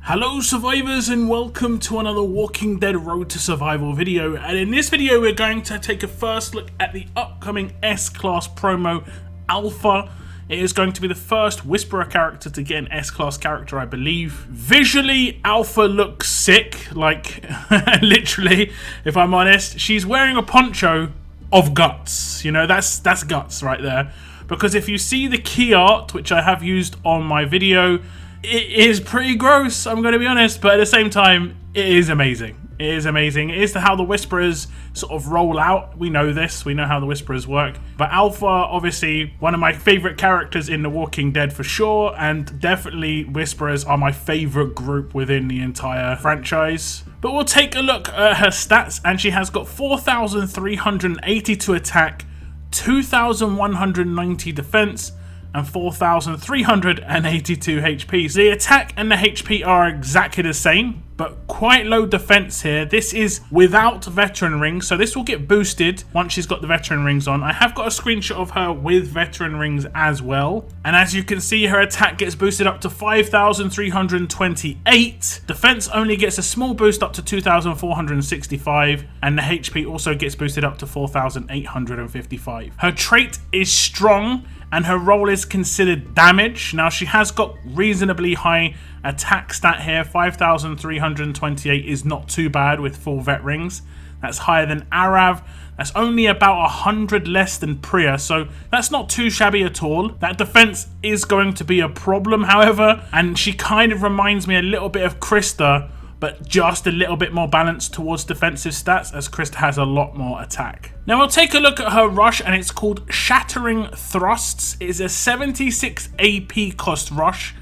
Hello survivors and welcome to another Walking Dead Road to Survival video, and in this video we're going to take a first look at the upcoming S Class promo Alpha. It is going to be the first Whisperer character to get an S Class character, I believe. Visually, Alpha looks sick, like literally, if I'm honest. She's wearing a poncho of guts, you know, that's guts right there. Because if you see the key art, which I have used on my video, it is pretty gross, I'm going to be honest, but at the same time, it is amazing. It is amazing. It is how the Whisperers sort of roll out. We know this. We know how the Whisperers work. But Alpha, obviously, one of my favourite characters in The Walking Dead for sure, and definitely Whisperers are my favourite group within the entire franchise. But we'll take a look at her stats, and she has got 4,382 attack, 2,190 defense, and 4,382 HP. So the attack and the HP are exactly the same, but quite low defense here. This is without veteran rings, so this will get boosted once she's got the veteran rings on. I have got a screenshot of her with veteran rings as well, and as you can see, her attack gets boosted up to 5,328. Defense only gets a small boost up to 2,465, and the HP also gets boosted up to 4,855. Her trait is strong, and her role is considered damage. Now, she has got reasonably high attack stat here. 5,328 is not too bad with full vet rings. That's higher than Arav. That's only about 100 less than Priya, so that's not too shabby at all. That defense is going to be a problem, however, and she kind of reminds me a little bit of Krista, but just a little bit more balanced towards defensive stats, as Krista has a lot more attack. Now we'll take a look at her rush, and it's called Shattering Thrusts. It is a 76 AP cost rush.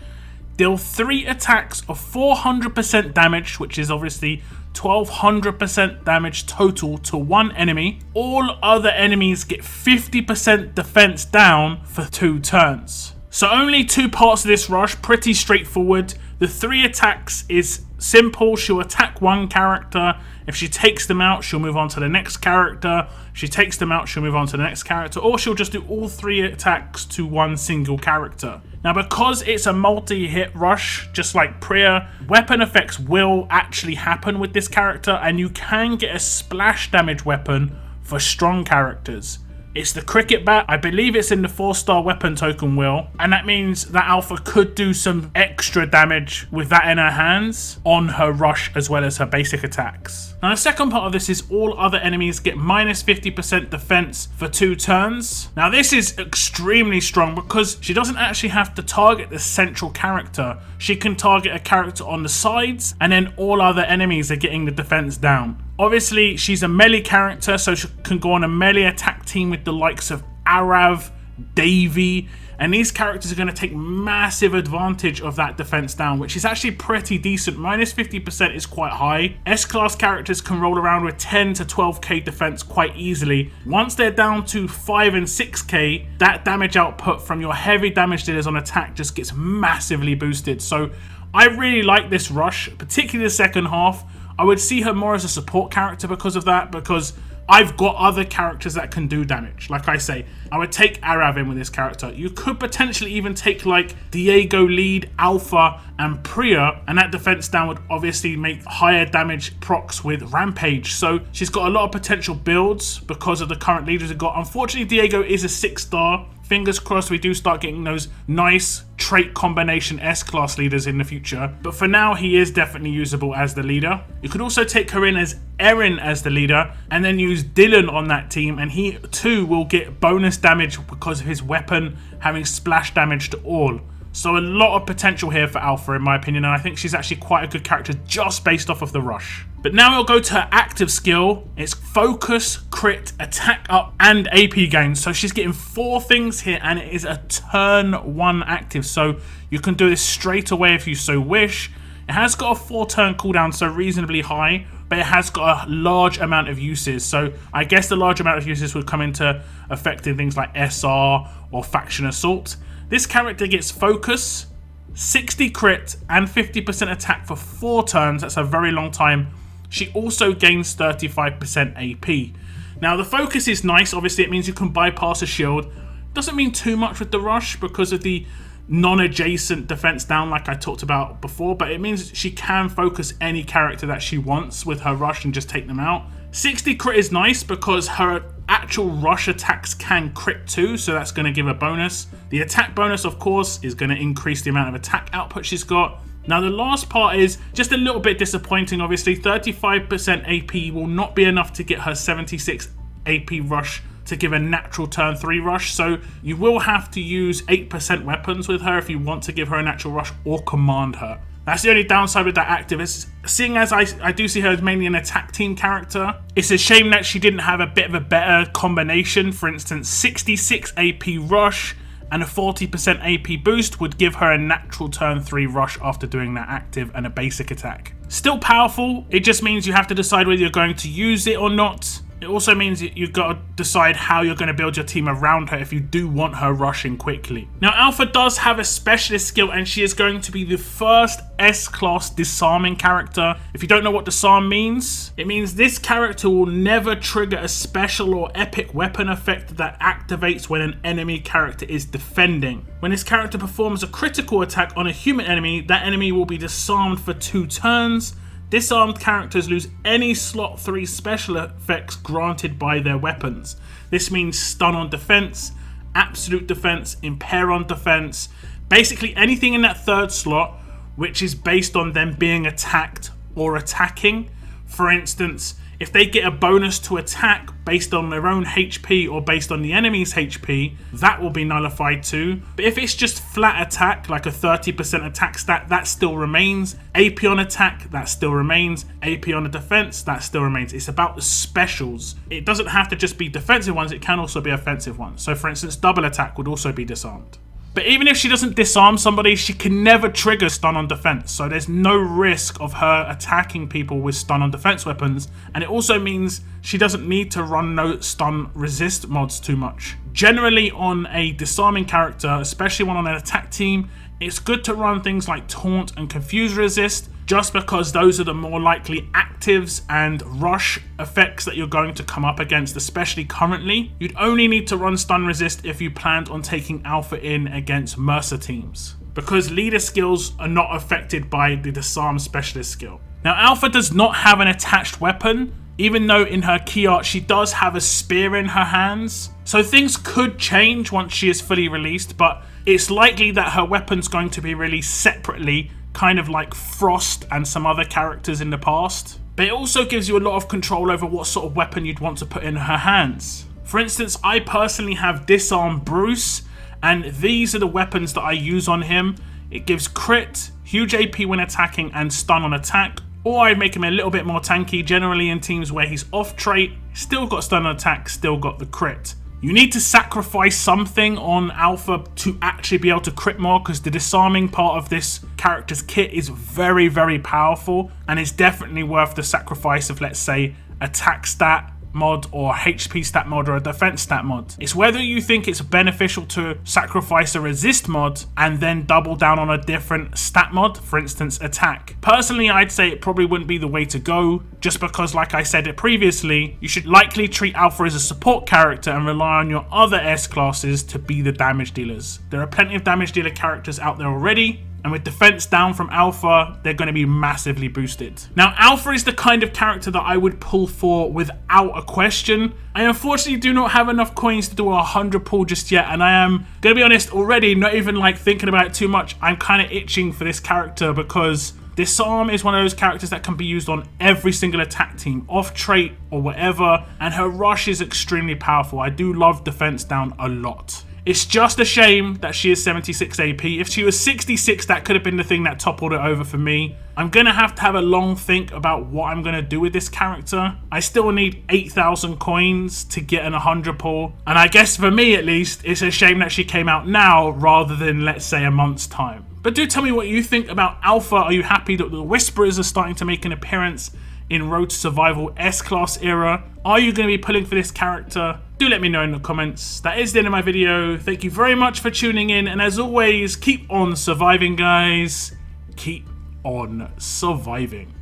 Deal 3 attacks of 400% damage, which is obviously 1,200% damage total to one enemy. All other enemies get 50% defense down for 2 turns. So only 2 parts of this rush, pretty straightforward. The 3 attacks is simple. She'll attack one character. If she takes them out, she'll move on to the next character. If she takes them out, she'll move on to the next character, or she'll just do all 3 attacks to one single character. Now, because it's a multi-hit rush, just like Priya, weapon effects will actually happen with this character, and you can get a splash damage weapon for strong characters. It's the cricket bat. I believe it's in the 4-star weapon token wheel, and that means that Alpha could do some extra damage with that in her hands on her rush as well as her basic attacks. Now, the second part of this is all other enemies get minus 50% defense for 2 turns. Now, this is extremely strong because she doesn't actually have to target the central character. She can target a character on the sides, and then all other enemies are getting the defense down. Obviously, she's a melee character, so she can go on a melee attack team with the likes of Arav, Davey, and these characters are going to take massive advantage of that defense down, which is actually pretty decent. Minus 50% is quite high. S-Class characters can roll around with 10 to 12k defense quite easily. Once they're down to 5 and 6k, that damage output from your heavy damage dealers on attack just gets massively boosted. So I really like this rush, particularly the second half. I would see her more as a support character because of that, because I've got other characters that can do damage. Like I say, I would take Arav in with this character. You could potentially even take like Diego, Lead, Alpha, and Priya, and that defense down would obviously make higher damage procs with Rampage. So she's got a lot of potential builds because of the current leaders we've got. Unfortunately, Diego is a 6-star. Fingers crossed we do start getting those nice trait combination S-Class leaders in the future. But for now, he is definitely usable as the leader. You could also take her in as Erin as the leader, and then use Dylan on that team, and he too will get bonus damage because of his weapon having splash damage to all. So a lot of potential here for Alpha, in my opinion, and I think she's actually quite a good character just based off of the rush. But now we'll go to her active skill. It's Focus, Crit, Attack Up, and AP gain. So she's getting 4 things here, and it is a turn 1 active. So you can do this straight away if you so wish. It has got a 4-turn cooldown, so reasonably high, but it has got a large amount of uses. So I guess the large amount of uses would come into affecting things like SR or Faction Assault. This character gets Focus, 60 crit, and 50% attack for 4 turns. That's a very long time. She also gains 35% AP. Now, the Focus is nice. Obviously, it means you can bypass a shield. Doesn't mean too much with the rush because of the non-adjacent defense down like I talked about before, but it means she can focus any character that she wants with her rush and just take them out. 60 crit is nice because her actual rush attacks can crit too, so that's going to give a bonus. The attack bonus, of course, is going to increase the amount of attack output she's got. Now the last part is just a little bit disappointing, obviously. 35% AP will not be enough to get her 76 AP rush to give a natural turn 3 rush, so you will have to use 8% weapons with her if you want to give her a natural rush or command her. That's the only downside with that active. Is seeing as I do see her as mainly an attack team character, it's a shame that she didn't have a bit of a better combination. For instance, 66 AP rush and a 40% AP boost would give her a natural turn 3 rush after doing that active and a basic attack. Still powerful, it just means you have to decide whether you're going to use it or not. It also means that you've got to decide how you're going to build your team around her if you do want her rushing quickly. Now, Alpha does have a specialist skill, and she is going to be the first S Class Disarming character. If you don't know what Disarm means, it means this character will never trigger a special or epic weapon effect that activates when an enemy character is defending. When this character performs a critical attack on a human enemy, that enemy will be disarmed for 2 turns. Disarmed characters lose any slot 3 special effects granted by their weapons. This means stun on defense, absolute defense, impair on defense, basically anything in that 3rd slot which is based on them being attacked or attacking. For instance, if they get a bonus to attack based on their own HP or based on the enemy's HP, that will be nullified too. But if it's just flat attack, like a 30% attack stat, that still remains. AP on attack, that still remains. AP on a defense, that still remains. It's about the specials. It doesn't have to just be defensive ones, it can also be offensive ones. So for instance, double attack would also be disarmed. But even if she doesn't disarm somebody, she can never trigger stun on defense. So there's no risk of her attacking people with stun on defense weapons. And it also means she doesn't need to run no stun resist mods too much. Generally on a disarming character, especially one on an attack team, it's good to run things like taunt and confuse resist, just because those are the more likely actives and rush effects that you're going to come up against, especially currently. You'd only need to run stun resist if you planned on taking Alpha in against Mercer teams, because leader skills are not affected by the disarm specialist skill. Now Alpha does not have an attached weapon, even though in her key art she does have a spear in her hands. So things could change once she is fully released, but it's likely that her weapon's going to be released separately, kind of like Frost and some other characters in the past. But it also gives you a lot of control over what sort of weapon you'd want to put in her hands. For instance, I personally have Disarm Bruce, and these are the weapons that I use on him. It gives crit, huge AP when attacking, and stun on attack. Or I'd make him a little bit more tanky, generally in teams where he's off trait, still got stun on attack, still got the crit. You need to sacrifice something on Alpha to actually be able to crit more, because the disarming part of this character's kit is very, very powerful and is definitely worth the sacrifice of, let's say, attack stat mod or HP stat mod or a defense stat mod. It's whether you think it's beneficial to sacrifice a resist mod and then double down on a different stat mod, for instance attack. Personally, I'd say it probably wouldn't be the way to go, just because, like I said it previously, you should likely treat Alpha as a support character and rely on your other S classes to be the damage dealers. There are plenty of damage dealer characters out there already, and with defense down from Alpha, they're going to be massively boosted. Now, Alpha is the kind of character that I would pull for without a question. I unfortunately do not have enough coins to do a 100 pull just yet, and I am, going to be honest, already not even like thinking about it too much. I'm kind of itching for this character because Disarm is one of those characters that can be used on every single attack team, off trait or whatever, and her rush is extremely powerful. I do love defense down a lot. It's just a shame that she is 76 AP. If she was 66, that could have been the thing that toppled it over for me. I'm going to have a long think about what I'm going to do with this character. I still need 8,000 coins to get an 100 pull. And I guess for me at least, it's a shame that she came out now rather than, let's say, a month's time. But do tell me what you think about Alpha. Are you happy that the Whisperers are starting to make an appearance in Road to Survival S-Class era? Are you going to be pulling for this character? Do let me know in the comments. That is the end of my video. Thank you very much for tuning in, and as always, keep on surviving, guys. Keep on surviving.